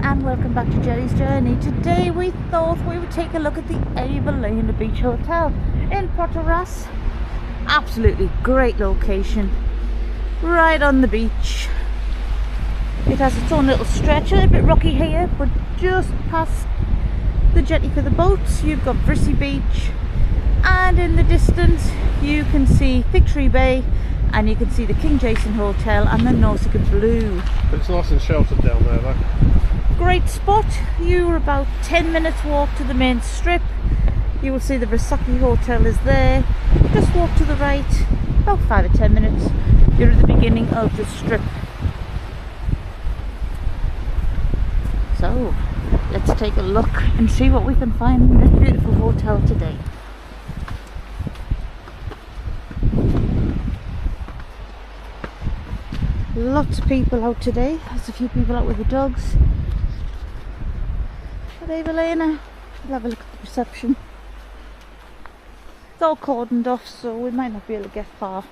and welcome back to Jeli's Journey. Today we thought we would take a look at the Evalena Beach Hotel in Protaras. Absolutely great location, right on the beach. It has its own little stretch, a little bit rocky here, but just past the jetty for the boats you've got Brissy Beach, and in the distance you can see Fig Tree Bay, and you can see the King Jason Hotel and the Nausicaa Blue. It's nice and sheltered down there though. Great spot. You're about 10 minutes walk to the main strip. You will see the Versace Hotel is there. Just walk to the right, about 5 or 10 minutes. You're at the beginning of the strip. So let's take a look and see what we can find in this beautiful hotel today. Lots of people out today. There's a few people out with the dogs. At Evalena, we'll have a look at the reception. It's all cordoned off, so we might not be able to get far.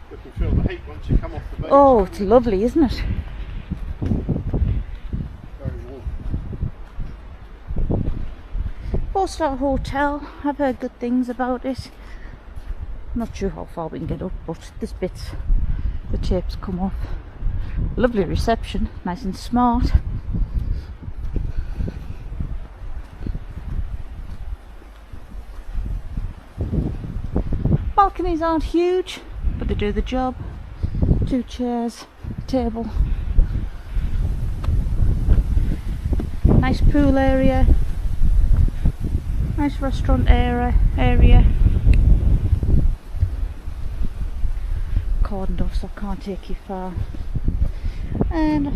You can feel the heat once you come off the beach. Oh, it's lovely, isn't it? Very warm. 4-star hotel. I've heard good things about it. Not sure how far we can get up, but this bit, the tapes come off. Lovely reception, nice and smart. Balconies aren't huge, but they do the job. 2 chairs, a table. Nice pool area. Nice restaurant area. Cordoned off, so I can't take you far. And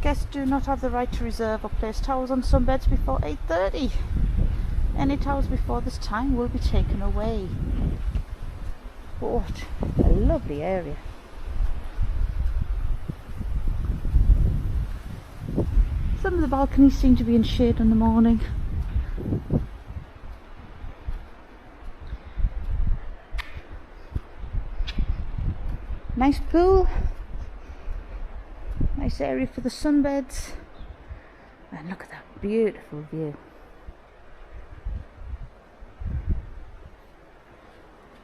guests do not have the right to reserve or place towels on some beds before 8:30. Any towels before this time will be taken away. What a lovely area. Some of the balconies seem to be in shade in the morning. Nice pool, nice area for the sunbeds, and look at that beautiful view.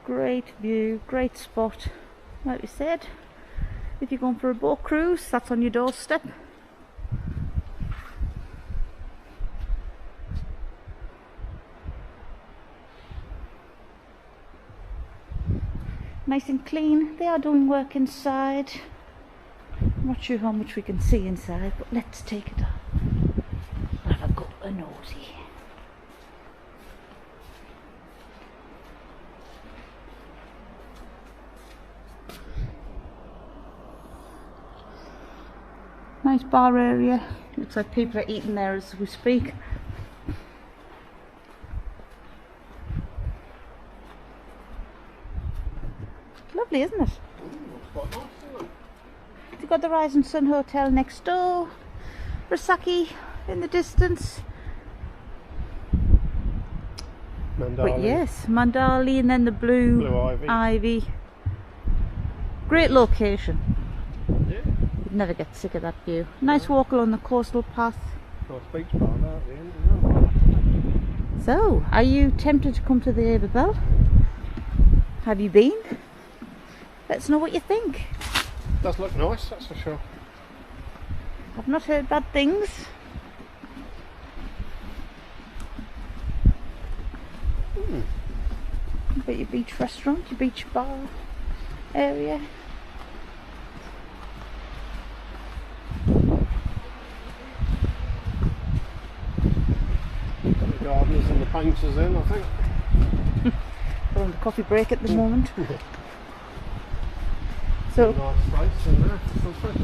Great view, great spot. Like we said, if you're going for a boat cruise, that's on your doorstep. Nice and clean. They are doing work inside. I'm not sure how much we can see inside, but let's take it up. Have a go a nosy. Nice bar area. Looks like people are eating there as we speak. Lovely, isn't it? You've got the Rising Sun Hotel next door, Versace in the distance. Mandali. But yes, Mandali, and then the blue ivy. Great location. Yeah. You'd never get sick of that view. Nice walk along the coastal path. Nice beach bar there at the end as well. So, are you tempted to come to the Evalena? Have you been? Let us know what you think. It does look nice, that's for sure. I've not heard bad things. You've got your beach restaurant, your beach bar area. Got the gardeners and the painters in, I think. We're on the coffee break at the moment. So, nice place in there for some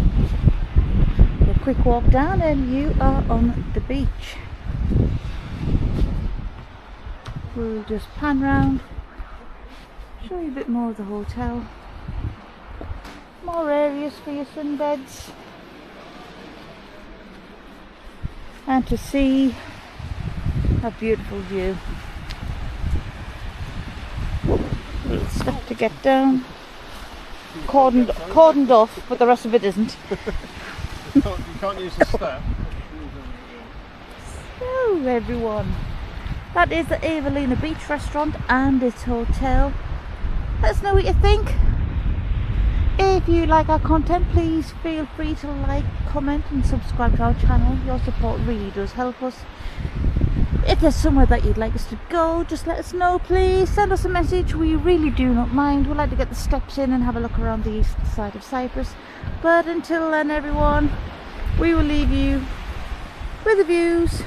a quick walk down and you are on the beach. We'll just pan round, show you a bit more of the hotel. More areas for your sunbeds. And to see a beautiful view. Little step to get down. cordoned off, but the rest of it isn't. You can't use the step. So everyone, that is the Evalena Beach restaurant and its hotel. Let us know what you think. If you like our content, please feel free to like, comment and subscribe to our channel. Your support really does help us. If there's somewhere that you'd like us to go, just let us know, please. Send us a message. We really do not mind. We'd like to get the steps in and have a look around the east side of Cyprus. But until then, everyone, we will leave you with the views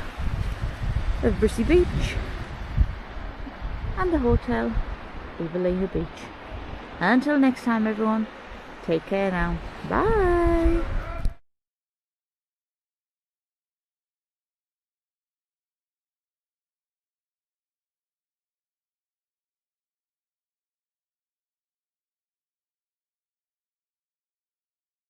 of Brissy Beach and the hotel, Evalena Beach. Until next time, everyone, take care now. Bye.